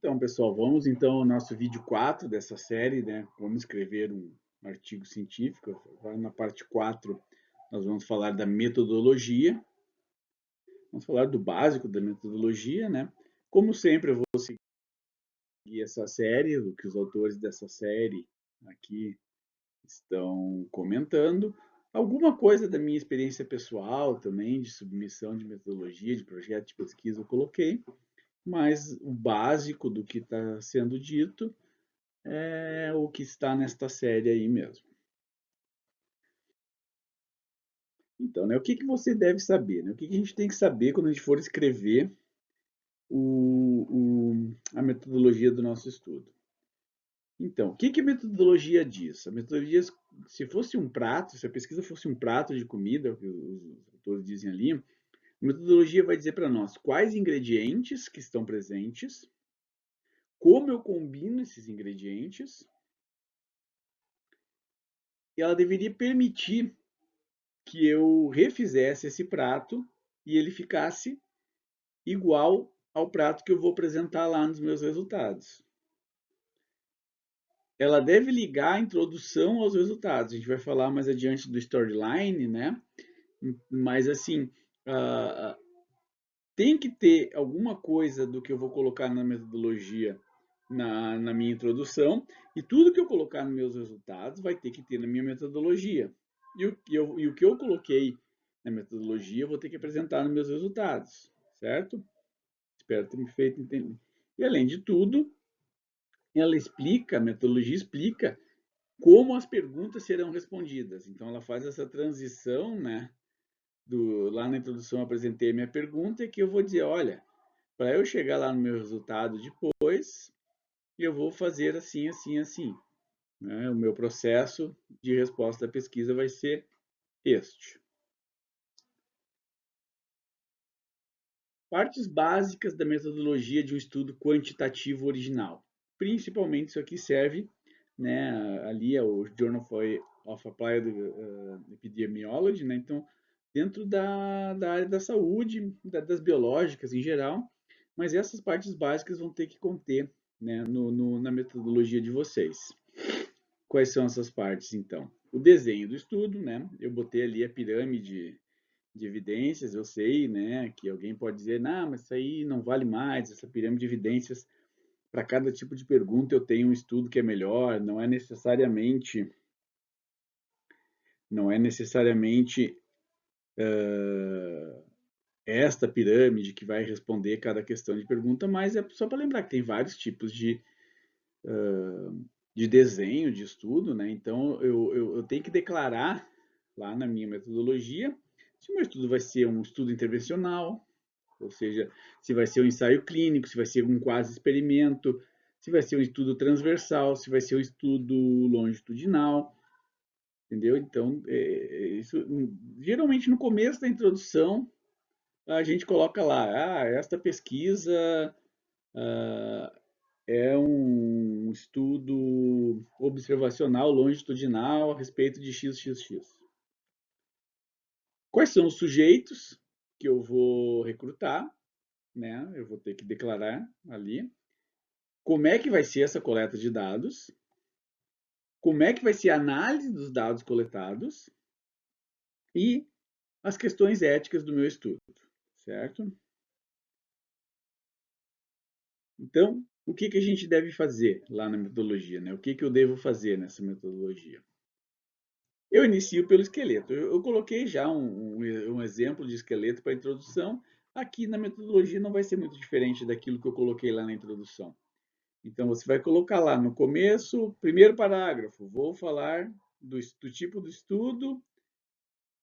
Então, pessoal, vamos então ao nosso vídeo 4 dessa série, né? Como escrever um artigo científico. Agora, na parte 4, nós vamos falar da metodologia. Vamos falar do básico da metodologia, né? Como sempre, eu vou seguir essa série, o que os autores dessa série aqui estão comentando. Alguma coisa da minha experiência pessoal também, de submissão de metodologia, de projeto de pesquisa, eu coloquei. Mas o básico do que está sendo dito é o que está nesta série aí mesmo. Então, né, o que você deve saber? Né? O que a gente tem que saber quando a gente for escrever a metodologia do nosso estudo? Então, o que a metodologia diz? A metodologia, se fosse um prato, se a pesquisa fosse um prato de comida, o que os autores dizem ali, a metodologia vai dizer para nós quais ingredientes que estão presentes, como eu combino esses ingredientes, e ela deveria permitir que eu refizesse esse prato e ele ficasse igual ao prato que eu vou apresentar lá nos meus resultados. Ela deve ligar a introdução aos resultados. A gente vai falar mais adiante do storyline, né? Mas assim, uh, tem que ter alguma coisa do que eu vou colocar na metodologia na minha introdução, e tudo que eu colocar nos meus resultados vai ter que ter na minha metodologia. E o que eu coloquei na metodologia eu vou ter que apresentar nos meus resultados, certo? Espero ter me feito entender. E além de tudo, ela explica, a metodologia explica como as perguntas serão respondidas. Então ela faz essa transição, né? Lá na introdução eu apresentei a minha pergunta e que eu vou dizer, olha, para eu chegar lá no meu resultado depois, eu vou fazer assim, assim, assim. Né? O meu processo de resposta da pesquisa vai ser este. Partes básicas da metodologia de um estudo quantitativo original. Principalmente isso aqui serve, né, ali é o Journal of Applied Epidemiology, né, então dentro da área da saúde, das biológicas em geral, mas essas partes básicas vão ter que conter, né, na metodologia de vocês. Quais são essas partes, então? O desenho do estudo, né, eu botei ali a pirâmide de evidências, eu sei, né, que alguém pode dizer, não, mas isso aí não vale mais, essa pirâmide de evidências, para cada tipo de pergunta eu tenho um estudo que é melhor, não é necessariamente esta pirâmide que vai responder cada questão de pergunta, mas é só para lembrar que tem vários tipos de desenho, de estudo, né, então eu tenho que declarar lá na minha metodologia se o meu estudo vai ser um estudo intervencional, ou seja, se vai ser um ensaio clínico, se vai ser um quase experimento, se vai ser um estudo transversal, se vai ser um estudo longitudinal, entendeu? Então, isso geralmente no começo da introdução a gente coloca lá, esta pesquisa ah, é um estudo observacional longitudinal a respeito de XXX. Quais são os sujeitos que eu vou recrutar, né? Eu vou ter que declarar ali. Como é que vai ser essa coleta de dados? Como é que vai ser a análise dos dados coletados? E as questões éticas do meu estudo, certo? Então, o que a gente deve fazer lá na metodologia, né? O que eu devo fazer nessa metodologia? Eu inicio pelo esqueleto. Eu coloquei já um exemplo de esqueleto para introdução. Aqui na metodologia não vai ser muito diferente daquilo que eu coloquei lá na introdução. Então, você vai colocar lá no começo, primeiro parágrafo, vou falar do tipo do estudo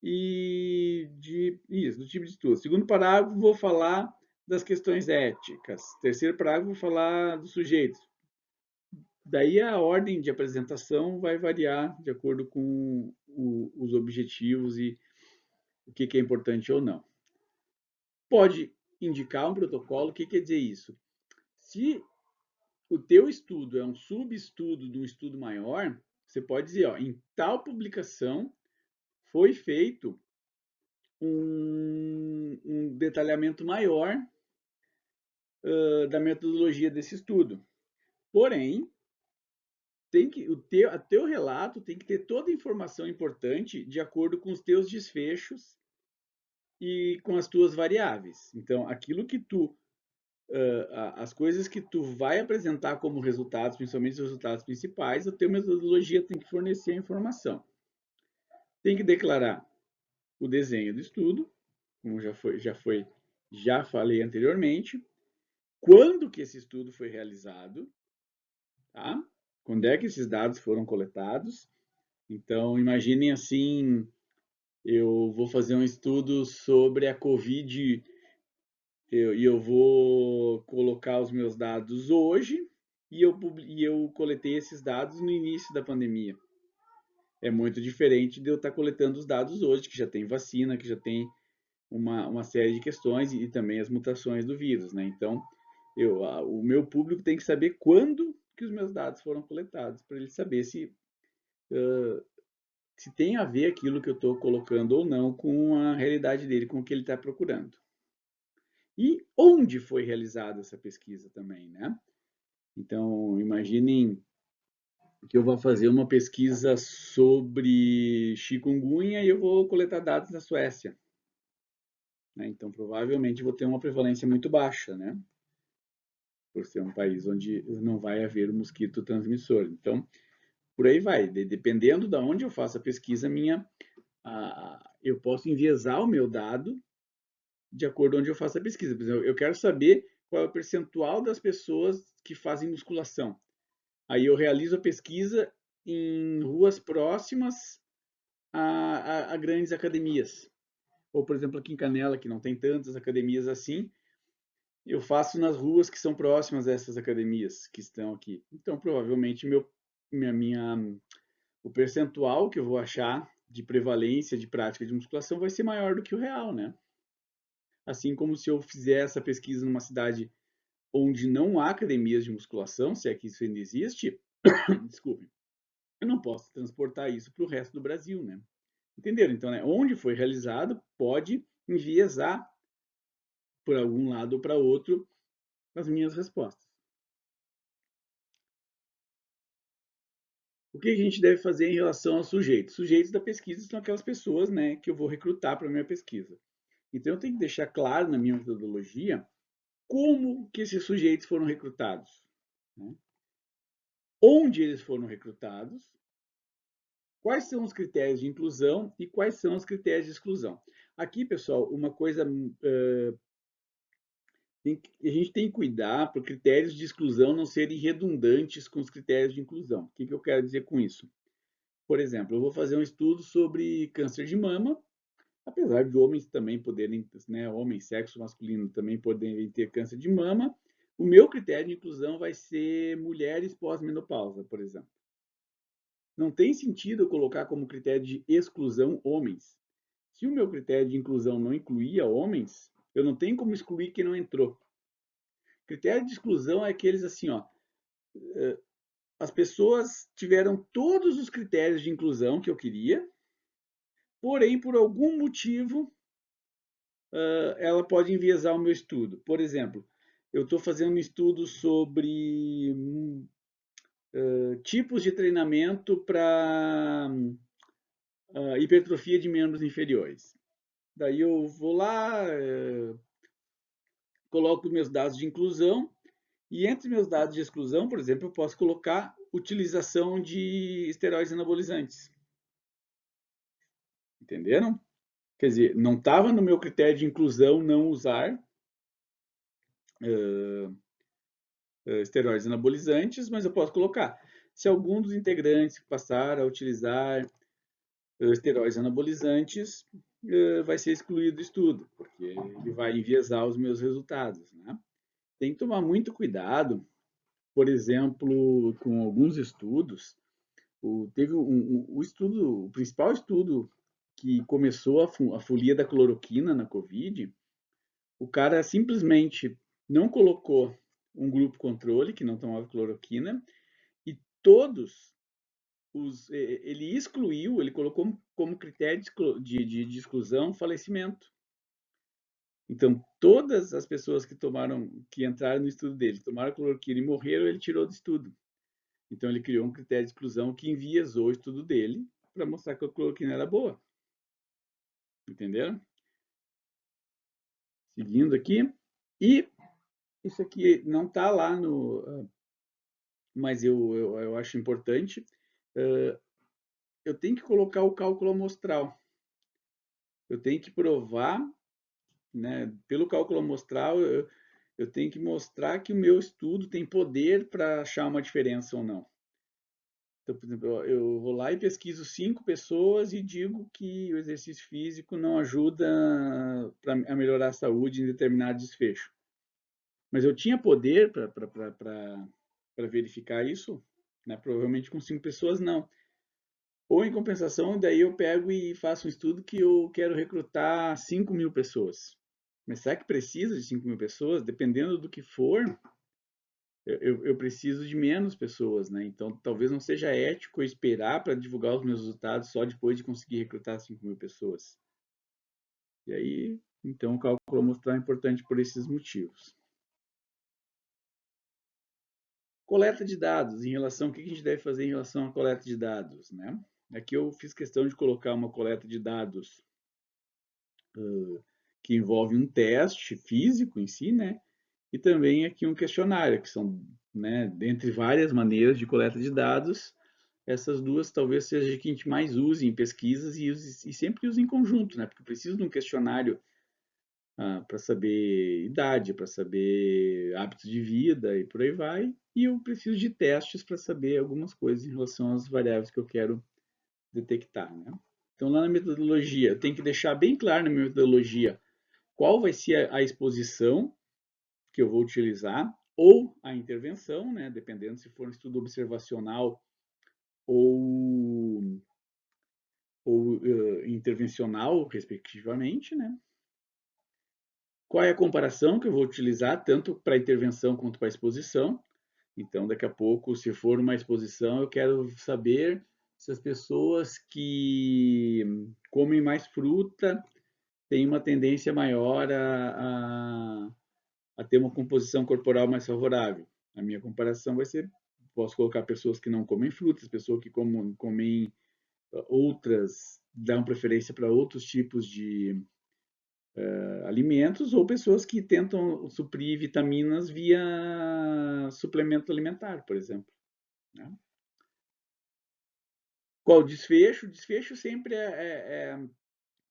do tipo de estudo. Segundo parágrafo, vou falar das questões éticas. Terceiro parágrafo, vou falar dos sujeitos. Daí a ordem de apresentação vai variar de acordo com os objetivos e o que é importante ou não. Pode indicar um protocolo, o que quer dizer isso? Se o teu estudo é um subestudo de um estudo maior, você pode dizer, ó, em tal publicação foi feito um detalhamento maior da metodologia desse estudo. Porém, a teu relato tem que ter toda a informação importante de acordo com os teus desfechos e com as tuas variáveis. Então, as coisas que tu vai apresentar como resultados, principalmente os resultados principais, a tua metodologia tem que fornecer a informação. Tem que declarar o desenho do estudo, como já falei anteriormente, quando que esse estudo foi realizado, tá? Quando é que esses dados foram coletados? Então, imaginem assim, eu vou fazer um estudo sobre a Covid e eu vou colocar os meus dados hoje e eu coletei esses dados no início da pandemia. É muito diferente de eu estar coletando os dados hoje, que já tem vacina, que já tem uma série de questões e também as mutações do vírus, né? Então, o meu público tem que saber quando que os meus dados foram coletados, para ele saber se tem a ver aquilo que eu estou colocando ou não com a realidade dele, com o que ele está procurando. E onde foi realizada essa pesquisa também, né? Então, imaginem que eu vou fazer uma pesquisa sobre chikungunya e eu vou coletar dados na Suécia, né? Então, provavelmente vou ter uma prevalência muito baixa, né? Por ser um país onde não vai haver o mosquito transmissor. Então, por aí vai. Dependendo de onde eu faço a pesquisa, eu posso enviesar o meu dado de acordo com onde eu faço a pesquisa. Por exemplo, eu quero saber qual é o percentual das pessoas que fazem musculação. Aí eu realizo a pesquisa em ruas próximas a grandes academias. Ou, por exemplo, aqui em Canela, que não tem tantas academias assim, eu faço nas ruas que são próximas a essas academias que estão aqui. Então, provavelmente, o percentual que eu vou achar de prevalência de prática de musculação vai ser maior do que o real, né? Assim como se eu fizer essa pesquisa numa cidade onde não há academias de musculação, se é que isso ainda existe, desculpe, eu não posso transportar isso para o resto do Brasil, né? Entenderam? Então, né, onde foi realizado pode enviesar por algum lado ou para outro as minhas respostas. O que a gente deve fazer em relação aos sujeitos? Sujeitos da pesquisa são aquelas pessoas, né, que eu vou recrutar para a minha pesquisa. Então, eu tenho que deixar claro na minha metodologia como que esses sujeitos foram recrutados, né? Onde eles foram recrutados, quais são os critérios de inclusão e quais são os critérios de exclusão. Aqui, pessoal, uma coisa a gente tem que cuidar para critérios de exclusão não serem redundantes com os critérios de inclusão. O que eu quero dizer com isso? Por exemplo, eu vou fazer um estudo sobre câncer de mama, apesar de homens também poderem, né, homens, sexo masculino também poderem ter câncer de mama, o meu critério de inclusão vai ser mulheres pós-menopausa, por exemplo. Não tem sentido eu colocar como critério de exclusão homens. Se o meu critério de inclusão não incluía homens, eu não tenho como excluir quem não entrou. Critério de exclusão é aqueles assim, ó, as pessoas tiveram todos os critérios de inclusão que eu queria, porém, por algum motivo, ela pode enviesar o meu estudo. Por exemplo, eu estou fazendo um estudo sobre tipos de treinamento para hipertrofia de membros inferiores. Daí eu vou lá, coloco meus dados de inclusão e entre meus dados de exclusão, por exemplo, eu posso colocar utilização de esteroides anabolizantes. Entenderam? Quer dizer, não estava no meu critério de inclusão não usar esteroides anabolizantes, mas eu posso colocar. Se algum dos integrantes passar a utilizar esteroides anabolizantes, vai ser excluído do estudo, porque ele vai enviesar os meus resultados, né? Tem que tomar muito cuidado, por exemplo, com alguns estudos. Teve o estudo, o principal estudo que começou a folia da cloroquina na Covid, o cara simplesmente não colocou um grupo controle que não tomava cloroquina e todos ele excluiu, ele colocou como critério de exclusão falecimento. Então, todas as pessoas que entraram no estudo dele, tomaram cloroquina e morreram, ele tirou do estudo. Então, ele criou um critério de exclusão que enviesou o estudo dele para mostrar que a cloroquina era boa. Entenderam? Seguindo aqui. E isso aqui não está lá no... Mas eu acho importante. Eu tenho que colocar o cálculo amostral. Eu tenho que provar, né, pelo cálculo amostral, eu tenho que mostrar que o meu estudo tem poder para achar uma diferença ou não. Então, por exemplo, eu vou lá e pesquiso 5 pessoas e digo que o exercício físico não ajuda a melhorar a saúde em determinado desfecho. Mas eu tinha poder para verificar isso? Né? Provavelmente com 5 pessoas não. Ou em compensação, daí eu pego e faço um estudo que eu quero recrutar 5.000 pessoas. Mas será que precisa de 5.000 pessoas? Dependendo do que for, eu preciso de menos pessoas, né? Então, talvez não seja ético eu esperar para divulgar os meus resultados só depois de conseguir recrutar 5.000 pessoas. E aí, então, o cálculo amostral é importante por esses motivos. Coleta de dados, em relação, o que a gente deve fazer em relação à coleta de dados, né? Aqui eu fiz questão de colocar uma coleta de dados que envolve um teste físico em si, né? E também aqui um questionário, que são, né, dentre várias maneiras de coleta de dados, essas duas talvez seja a que a gente mais use em pesquisas e sempre use em conjunto, né? Porque eu preciso de um questionário para saber idade, para saber hábitos de vida e por aí vai, e eu preciso de testes para saber algumas coisas em relação às variáveis que eu quero detectar, né? Então, lá na metodologia, eu tenho que deixar bem claro na minha metodologia qual vai ser a exposição que eu vou utilizar, ou a intervenção, né, dependendo se for um estudo observacional ou, ou intervencional, respectivamente, né? Qual é a comparação que eu vou utilizar, tanto para a intervenção quanto para a exposição. Então, daqui a pouco, se for uma exposição, eu quero saber se as pessoas que comem mais fruta têm uma tendência maior a ter uma composição corporal mais favorável. A minha comparação vai ser, posso colocar pessoas que não comem frutas, pessoas que comem outras, dão preferência para outros tipos de alimentos, ou pessoas que tentam suprir vitaminas via suplemento alimentar, por exemplo. Né? Qual o desfecho? O desfecho sempre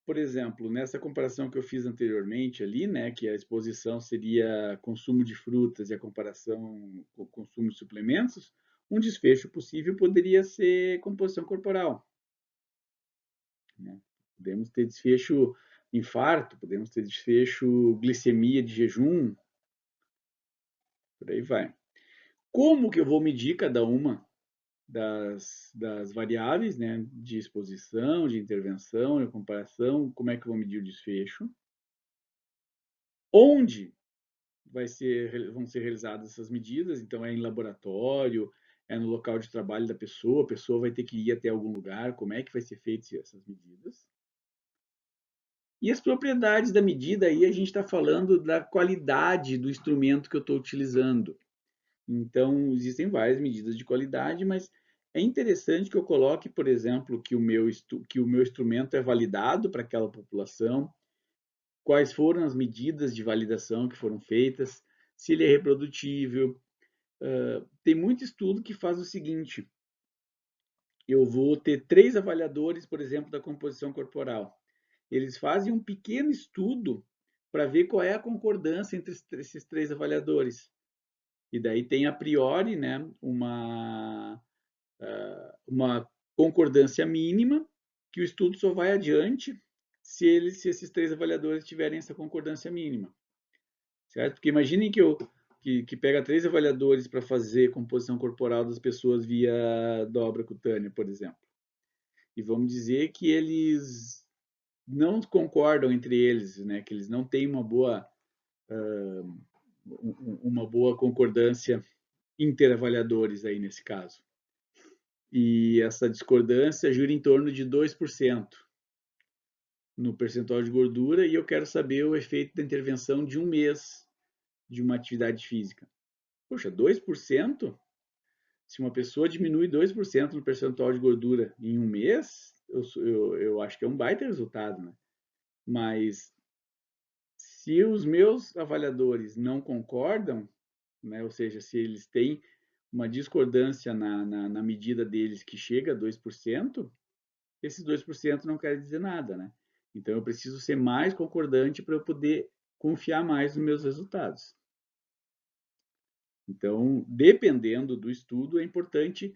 por exemplo, nessa comparação que eu fiz anteriormente ali, né, que a exposição seria consumo de frutas e a comparação com o consumo de suplementos, um desfecho possível poderia ser composição corporal. Né? Podemos ter desfecho infarto, podemos ter desfecho glicemia de jejum, por aí vai. Como que eu vou medir cada uma das variáveis, né, de exposição, de intervenção, de comparação, como é que eu vou medir o desfecho? Onde vão ser realizadas essas medidas, então é em laboratório, é no local de trabalho da pessoa, a pessoa vai ter que ir até algum lugar, como é que vai ser feito essas medidas. E as propriedades da medida, aí a gente está falando da qualidade do instrumento que eu estou utilizando. Então, existem várias medidas de qualidade, mas é interessante que eu coloque, por exemplo, que que o meu instrumento é validado para aquela população, quais foram as medidas de validação que foram feitas, se ele é reprodutível. Tem muito estudo que faz o seguinte: eu vou ter 3 avaliadores, por exemplo, da composição corporal. Eles fazem um pequeno estudo para ver qual é a concordância entre esses 3 avaliadores. E daí tem a priori, né, uma concordância mínima, que o estudo só vai adiante se esses 3 avaliadores tiverem essa concordância mínima. Certo? Porque imaginem que pega 3 avaliadores para fazer composição corporal das pessoas via dobra cutânea, por exemplo. E vamos dizer que eles não concordam entre eles, né? Que eles não têm uma boa concordância interavaliadores aí nesse caso. E essa discordância gira em torno de 2%. no percentual de gordura e eu quero saber o efeito da intervenção de um mês de uma atividade física. Poxa, 2%? Se uma pessoa diminui 2% no percentual de gordura em um mês, eu acho que é um baita resultado, né? Mas se os meus avaliadores não concordam, né, ou seja, se eles têm uma discordância na medida deles que chega a 2%, esses 2% não querem dizer nada, né? Então eu preciso ser mais concordante para eu poder confiar mais nos meus resultados. Então, dependendo do estudo, é importante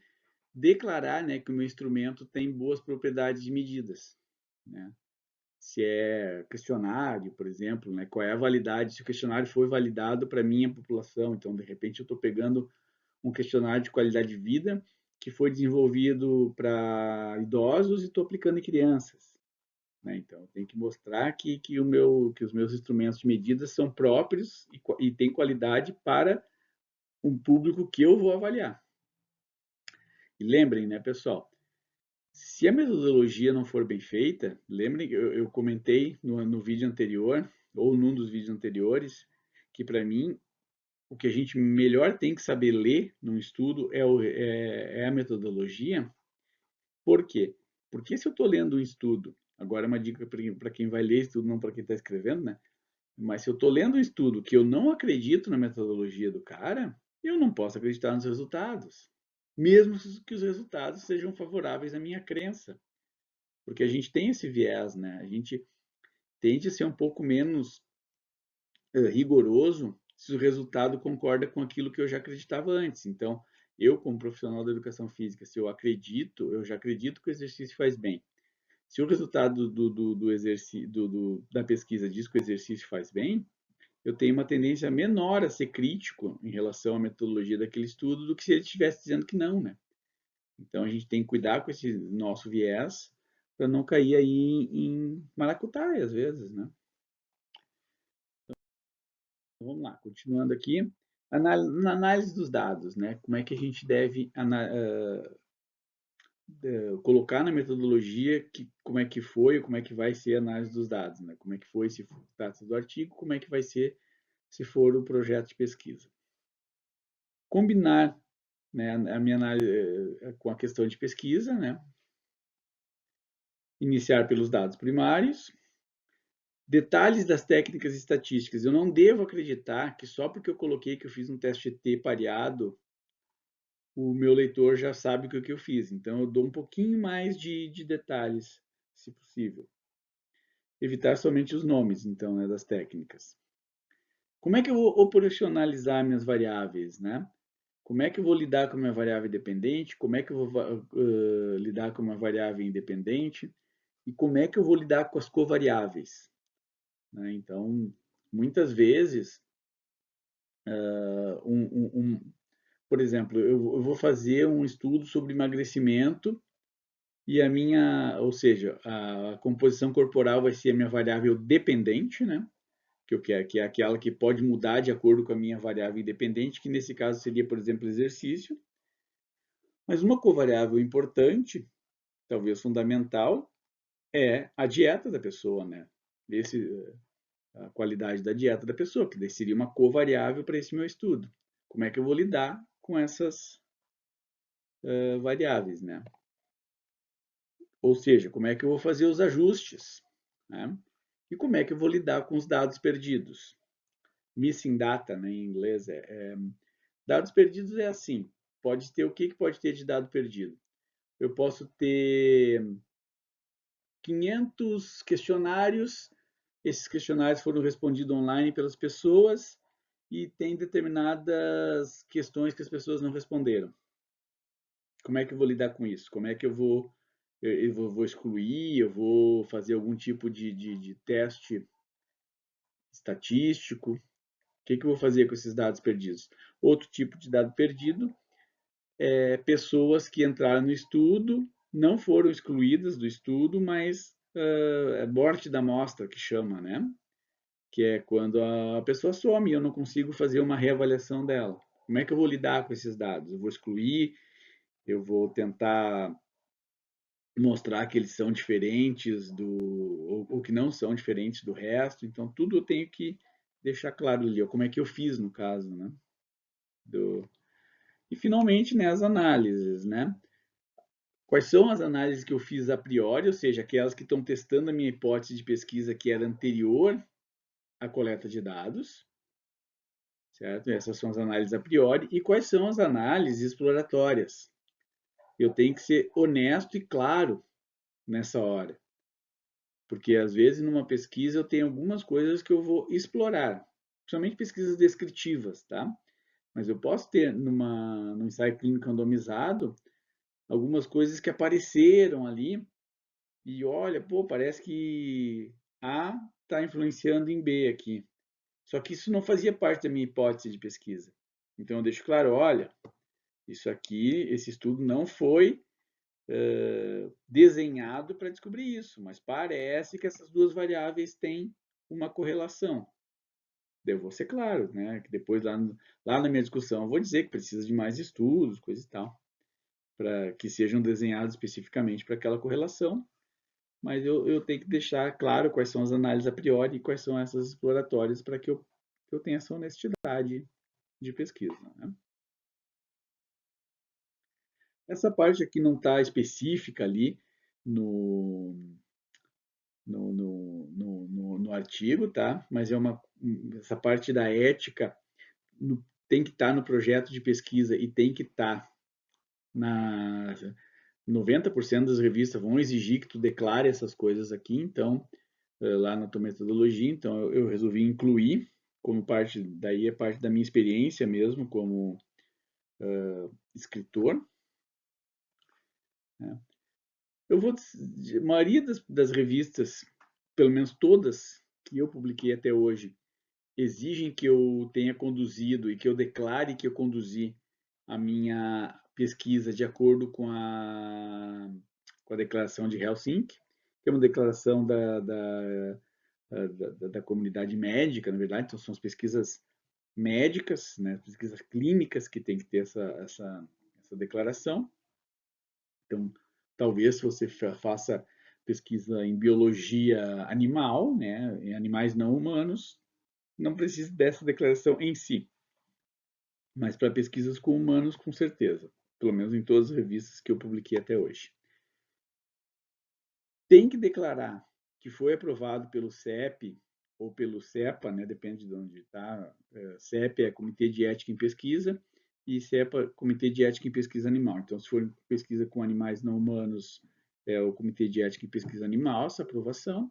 declarar, né, que o meu instrumento tem boas propriedades de medidas, né? Se é questionário, por exemplo, né, qual é a validade, se o questionário foi validado para a minha população. Então, de repente, eu estou pegando um questionário de qualidade de vida que foi desenvolvido para idosos e estou aplicando em crianças, né? Então, tem que mostrar que os meus instrumentos de medidas são próprios e têm qualidade para um público que eu vou avaliar. E lembrem, né, pessoal, se a metodologia não for bem feita, lembrem que eu comentei no vídeo anterior, ou num dos vídeos anteriores, que para mim o que a gente melhor tem que saber ler num estudo é a metodologia. Por quê? Porque se eu estou lendo um estudo, agora é uma dica para quem vai ler estudo, não para quem está escrevendo, né? Mas se eu estou lendo um estudo que eu não acredito na metodologia do cara, eu não posso acreditar nos resultados, mesmo que os resultados sejam favoráveis à minha crença, porque a gente tem esse viés, né? A gente tende a ser um pouco menos rigoroso se o resultado concorda com aquilo que eu já acreditava antes. Então, eu, como profissional da educação física, se eu já acredito que o exercício faz bem. Se o resultado do exercício, da pesquisa diz que o exercício faz bem, eu tenho uma tendência menor a ser crítico em relação à metodologia daquele estudo do que se ele estivesse dizendo que não, né? Então, a gente tem que cuidar com esse nosso viés para não cair aí em maracutaia, às vezes, né? Vamos lá, continuando aqui. Na análise dos dados, né? Como é que a gente deve colocar na metodologia como é que foi, como é que vai ser a análise dos dados, né? Como é que foi se for trata do artigo, como é que vai ser se for o projeto de pesquisa. Combinar, né, a minha análise com a questão de pesquisa, né? Iniciar pelos dados primários. Detalhes das técnicas estatísticas. Eu não devo acreditar que só porque eu coloquei que eu fiz um teste T pareado, o meu leitor já sabe o que eu fiz. Então, eu dou um pouquinho mais de detalhes, se possível. Evitar somente os nomes, então, né, das técnicas. Como é que eu vou operacionalizar minhas variáveis, né? Como é que eu vou lidar com a minha variável dependente? Como é que eu vou lidar com uma variável independente? E como é que eu vou lidar com as covariáveis? Né? Então, muitas vezes, por exemplo, eu vou fazer um estudo sobre emagrecimento e ou seja, a composição corporal vai ser a minha variável dependente, né? Que eu quero, que é aquela que pode mudar de acordo com a minha variável independente, que nesse caso seria, por exemplo, exercício. Mas uma covariável importante, talvez fundamental, é a dieta da pessoa, né? A qualidade da dieta da pessoa, que daí seria uma covariável para esse meu estudo. Como é que eu vou lidar com essas variáveis, né? Ou seja, como é que eu vou fazer os ajustes, né? E como é que eu vou lidar com os dados perdidos? Missing data, né, em inglês, dados perdidos é assim, pode ter o que pode ter de dado perdido? Eu posso ter 500 questionários, esses questionários foram respondidos online pelas pessoas e tem determinadas questões que as pessoas não responderam. Como é que eu vou lidar com isso? Como é que vou excluir, eu vou fazer algum tipo de teste estatístico? O que eu vou fazer com esses dados perdidos? Outro tipo de dado perdido é pessoas que entraram no estudo, não foram excluídas do estudo, mas é morte da amostra, que chama, né? Que é quando a pessoa some e eu não consigo fazer uma reavaliação dela. Como é que eu vou lidar com esses dados? Eu vou excluir, eu vou tentar mostrar que eles são diferentes ou que não são diferentes do resto. Então, tudo eu tenho que deixar claro ali, ó, como é que eu fiz no caso, né? E finalmente, né, as análises, né? Quais são as análises que eu fiz a priori, ou seja, aquelas que estão testando a minha hipótese de pesquisa que era anterior à coleta de dados, certo? Essas são as análises a priori. E quais são as análises exploratórias? Eu tenho que ser honesto e claro nessa hora, porque às vezes numa pesquisa eu tenho algumas coisas que eu vou explorar, principalmente pesquisas descritivas, tá? Mas eu posso ter num ensaio clínico randomizado algumas coisas que apareceram ali e olha, pô, parece que A está influenciando em B aqui. Só que isso não fazia parte da minha hipótese de pesquisa. Então eu deixo claro, olha, isso aqui, esse estudo não foi desenhado para descobrir isso, mas parece que essas duas variáveis têm uma correlação. Eu vou ser claro, né? Que depois lá na minha discussão eu vou dizer que precisa de mais estudos, coisa e tal, para que sejam desenhados especificamente para aquela correlação, mas eu tenho que deixar claro quais são as análises a priori e quais são essas exploratórias para que eu tenha essa honestidade de pesquisa. Né? Essa parte aqui não está específica ali no, no artigo, tá? Mas essa parte da ética tem que estar no projeto de pesquisa e tem que estar na 90% das revistas vão exigir que tu declare essas coisas aqui, então lá na tua metodologia, então eu resolvi incluir como parte, daí é parte da minha experiência mesmo como escritor. Né? Eu vou, a maioria das revistas, pelo menos todas que eu publiquei até hoje, exigem que eu tenha conduzido e que eu declare que eu conduzi a minha pesquisa de acordo com a declaração de Helsinki, que é uma declaração da comunidade médica, na verdade, então são as pesquisas médicas, né, pesquisas clínicas que tem que ter essa declaração. Então, talvez se você faça pesquisa em biologia animal, né, em animais não humanos, não precise dessa declaração em si, mas para pesquisas com humanos, com certeza, pelo menos em todas as revistas que eu publiquei até hoje. Tem que declarar que foi aprovado pelo CEP ou pelo CEPA, né, depende de onde está. CEP é Comitê de Ética em Pesquisa e CEPA, Comitê de Ética em Pesquisa Animal. Então, se for pesquisa com animais não humanos, é o Comitê de Ética em Pesquisa Animal, essa aprovação,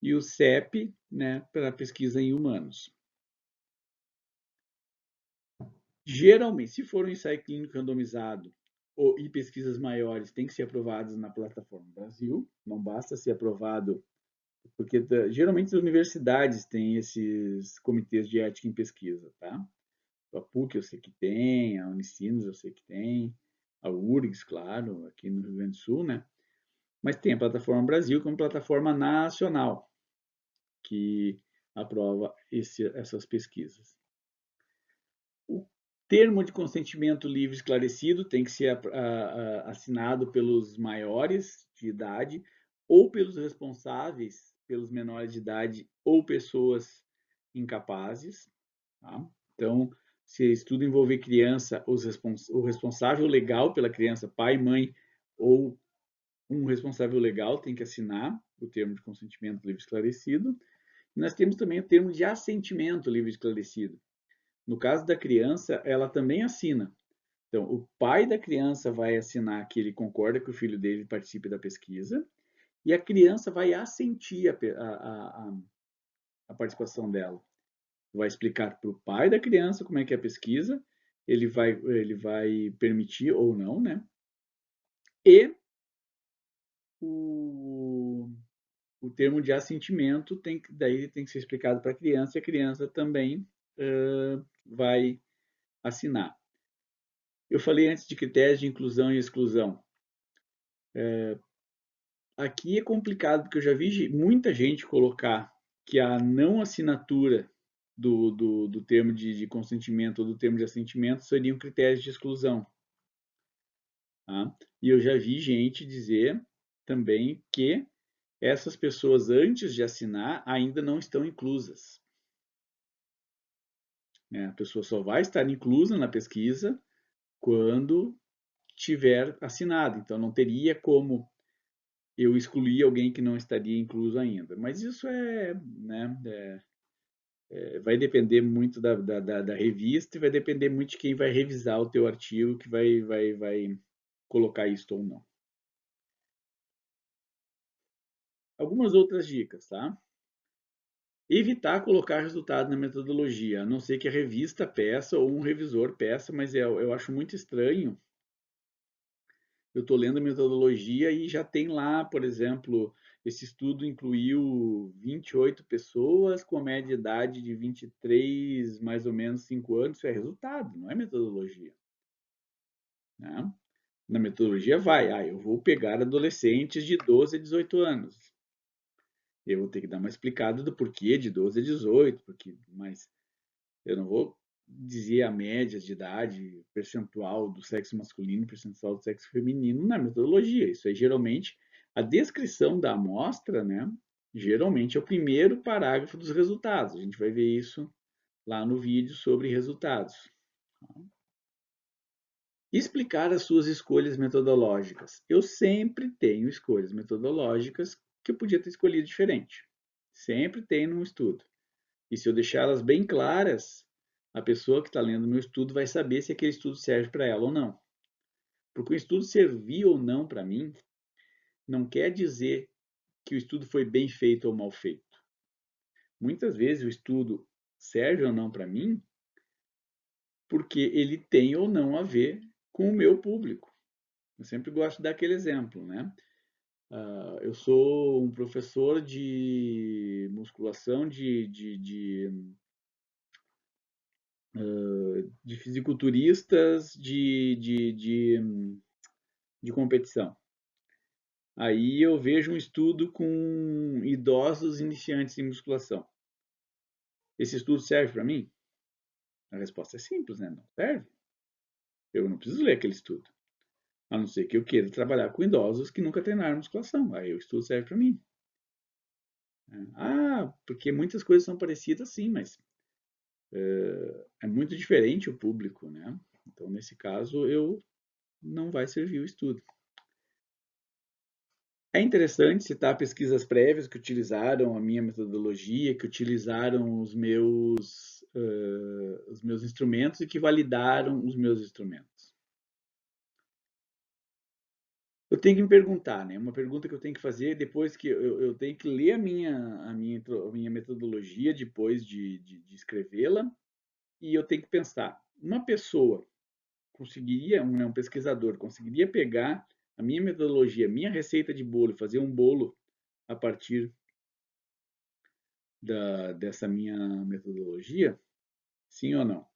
e o CEP, né, para pesquisa em humanos. Geralmente, se for um ensaio clínico randomizado e pesquisas maiores, tem que ser aprovadas na plataforma Brasil, não basta ser aprovado, porque geralmente as universidades têm esses comitês de ética em pesquisa, tá? A PUC eu sei que tem, a Unicinos eu sei que tem, a URGS, claro, aqui no Rio Grande do Sul, né? Mas tem a plataforma Brasil, que é uma plataforma nacional, que aprova essas pesquisas. O termo de consentimento livre esclarecido tem que ser assinado pelos maiores de idade ou pelos responsáveis pelos menores de idade ou pessoas incapazes. Tá? Então, se estudo envolver criança, o responsável legal pela criança, pai, mãe ou um responsável legal tem que assinar o termo de consentimento livre esclarecido. E nós temos também o termo de assentimento livre esclarecido. No caso da criança, ela também assina. Então, o pai da criança vai assinar que ele concorda que o filho dele participe da pesquisa e a criança vai assentir a participação dela. Vai explicar para o pai da criança como é que é a pesquisa, ele vai permitir ou não, né? E o, o termo de assentimento daí tem que ser explicado para a criança e a criança também vai assinar. Eu falei antes de critérios de inclusão e exclusão. Aqui é complicado, porque eu já vi muita gente colocar que a não assinatura do termo de consentimento ou do termo de assentimento seriam critérios de exclusão. tá? E eu já vi gente dizer também que essas pessoas, antes de assinar, ainda não estão inclusas, né? A pessoa só vai estar inclusa na pesquisa quando tiver assinado. Então, não teria como eu excluir alguém que não estaria incluso ainda. Mas isso né, vai depender muito da revista e vai depender muito de quem vai revisar o teu artigo, que vai colocar isso ou não. Algumas outras dicas, tá? Evitar colocar resultado na metodologia, a não ser que a revista peça ou um revisor peça, mas eu acho muito estranho. Eu estou lendo a metodologia e já tem lá, por exemplo, esse estudo incluiu 28 pessoas com a média de idade de 23, mais ou menos 5 anos. Isso é resultado, não é metodologia, né? Na metodologia eu vou pegar adolescentes de 12 a 18 anos. Eu vou ter que dar uma explicada do porquê de 12 a 18, mas eu não vou dizer a média de idade, percentual do sexo masculino, percentual do sexo feminino na metodologia. Isso aí geralmente a descrição da amostra, né? Geralmente é o primeiro parágrafo dos resultados. A gente vai ver isso lá no vídeo sobre resultados. Explicar as suas escolhas metodológicas. Eu sempre tenho escolhas metodológicas que eu podia ter escolhido diferente. Sempre tem num estudo. E se eu deixá-las bem claras, a pessoa que está lendo o meu estudo vai saber se aquele estudo serve para ela ou não. Porque o estudo servir ou não para mim, não quer dizer que o estudo foi bem feito ou mal feito. Muitas vezes o estudo serve ou não para mim porque ele tem ou não a ver com o meu público. Eu sempre gosto de dar aquele exemplo, né? Eu sou um professor de musculação de fisiculturistas de competição. Aí eu vejo um estudo com idosos iniciantes em musculação. Esse estudo serve para mim? A resposta é simples, né? Não serve. Eu não preciso ler aquele estudo. A não ser que eu queira trabalhar com idosos que nunca treinaram musculação. Aí o estudo serve para mim. Porque muitas coisas são parecidas, sim, mas é muito diferente o público, né? Então, nesse caso, eu não vai servir o estudo. É interessante citar pesquisas prévias que utilizaram a minha metodologia, que utilizaram os meus instrumentos e que validaram os meus instrumentos. Eu tenho que me perguntar, né? Uma pergunta que eu tenho que fazer depois que eu tenho que ler a minha metodologia depois de escrevê-la e eu tenho que pensar, uma pessoa conseguiria, um pesquisador conseguiria pegar a minha metodologia, a minha receita de bolo, fazer um bolo a partir dessa minha metodologia? Sim ou não?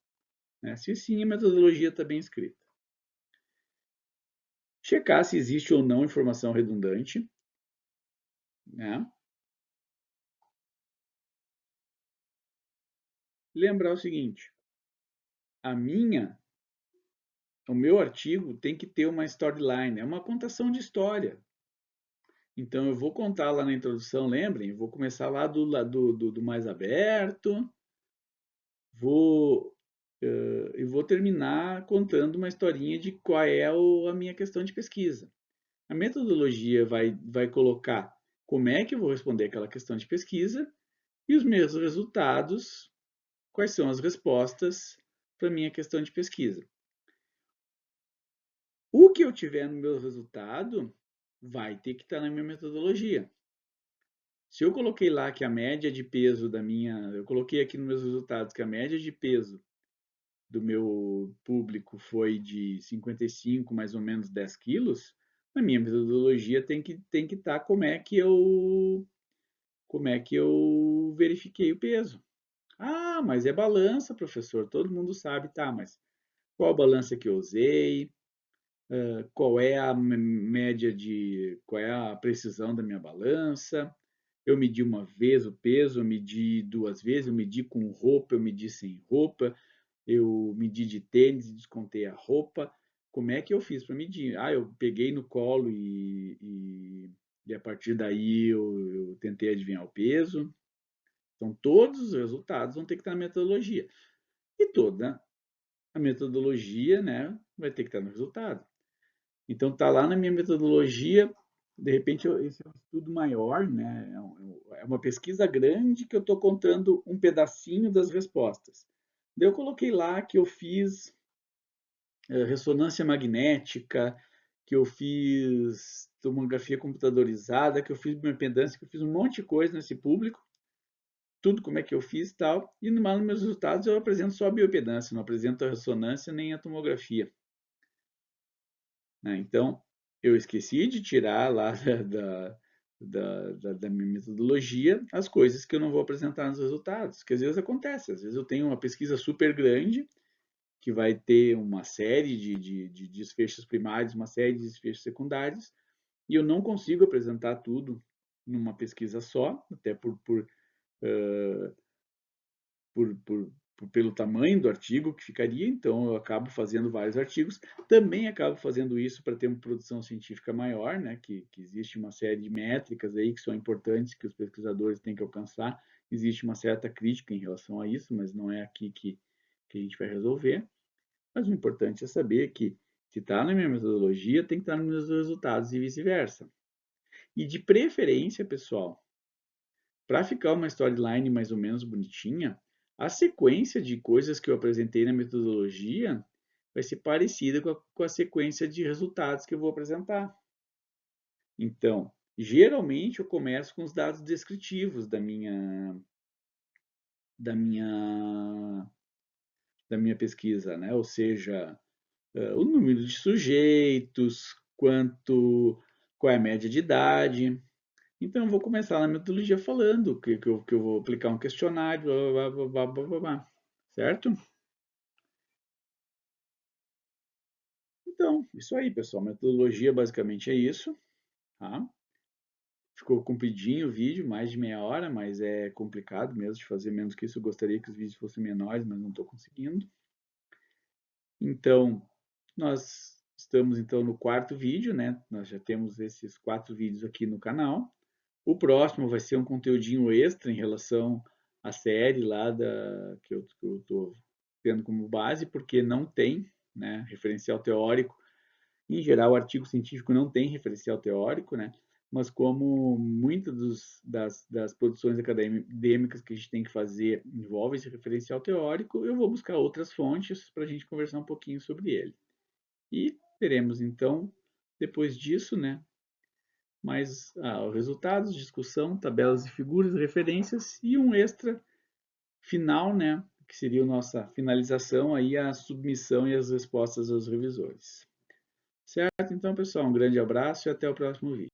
Né? Se sim, a metodologia está bem escrita. Checar se existe ou não informação redundante. Né? Lembrar o seguinte, o meu artigo tem que ter uma storyline, é uma contação de história. Então eu vou contar lá na introdução, lembrem, eu vou começar lá do mais aberto, vou e vou terminar contando uma historinha de qual é a minha questão de pesquisa. A metodologia vai colocar como é que eu vou responder aquela questão de pesquisa e os meus resultados, quais são as respostas para a minha questão de pesquisa. O que eu tiver no meu resultado vai ter que estar na minha metodologia. Se eu coloquei lá que a média de peso eu coloquei aqui nos meus resultados que a média de peso do meu público foi de 55, mais ou menos 10 quilos, na minha metodologia tem que estar como é que eu verifiquei o peso. Ah, mas é balança, professor, todo mundo sabe, tá, mas qual balança que eu usei, qual é a média qual é a precisão da minha balança, eu medi uma vez o peso, eu medi duas vezes, eu medi com roupa, eu medi sem roupa, eu medi de tênis e descontei a roupa. como é que eu fiz para medir? Ah, eu peguei no colo e a partir daí eu tentei adivinhar o peso. Então, todos os resultados vão ter que estar na metodologia. E toda a metodologia, né, vai ter que estar no resultado. Então, está lá na minha metodologia, de repente, esse é um estudo maior, né, é uma pesquisa grande que eu estou contando um pedacinho das respostas. Daí eu coloquei lá que eu fiz ressonância magnética, que eu fiz tomografia computadorizada, que eu fiz bioimpedância, que eu fiz um monte de coisa nesse público, tudo como é que eu fiz e tal, e nos meus resultados eu apresento só a bioimpedância, não apresento a ressonância nem a tomografia. Né? Então, eu esqueci de tirar lá da minha metodologia as coisas que eu não vou apresentar nos resultados, que às vezes acontece, às vezes eu tenho uma pesquisa super grande, que vai ter uma série de desfechos primários, uma série de desfechos secundários, e eu não consigo apresentar tudo numa pesquisa só, até uh, pelo tamanho do artigo que ficaria, então eu acabo fazendo vários artigos. Também acabo fazendo isso para ter uma produção científica maior, né, que existe uma série de métricas aí que são importantes, que os pesquisadores têm que alcançar. Existe uma certa crítica em relação a isso, mas não é aqui que a gente vai resolver. Mas o importante é saber que se está na minha metodologia, tem que estar nos meus resultados e vice-versa. E de preferência, pessoal, para ficar uma storyline mais ou menos bonitinha, a sequência de coisas que eu apresentei na metodologia vai ser parecida com a sequência de resultados que eu vou apresentar. Então, geralmente eu começo com os dados descritivos da minha, da minha pesquisa, né? Ou seja, o número de sujeitos, qual é a média de idade. Então, eu vou começar na metodologia falando que eu vou aplicar um questionário, blá, blá, blá, blá, blá, blá, certo? Então, isso aí, pessoal. Metodologia basicamente é isso, tá? Ficou compridinho o vídeo, mais de meia hora, mas é complicado mesmo de fazer menos que isso. Eu gostaria que os vídeos fossem menores, mas não estou conseguindo. Então, nós estamos então no quarto vídeo, né? Nós já temos esses 4 vídeos aqui no canal. O próximo vai ser um conteúdinho extra em relação à série lá que eu estou tendo como base, porque não tem, né, referencial teórico. Em geral, o artigo científico não tem referencial teórico, né? Mas como muitas das produções acadêmicas que a gente tem que fazer envolvem esse referencial teórico, eu vou buscar outras fontes para a gente conversar um pouquinho sobre ele. E teremos, então, depois disso, né, mais os resultados, discussão, tabelas de figuras, referências e um extra final, né, que seria a nossa finalização, aí a submissão e as respostas aos revisores. Certo? Então, pessoal, um grande abraço e até o próximo vídeo.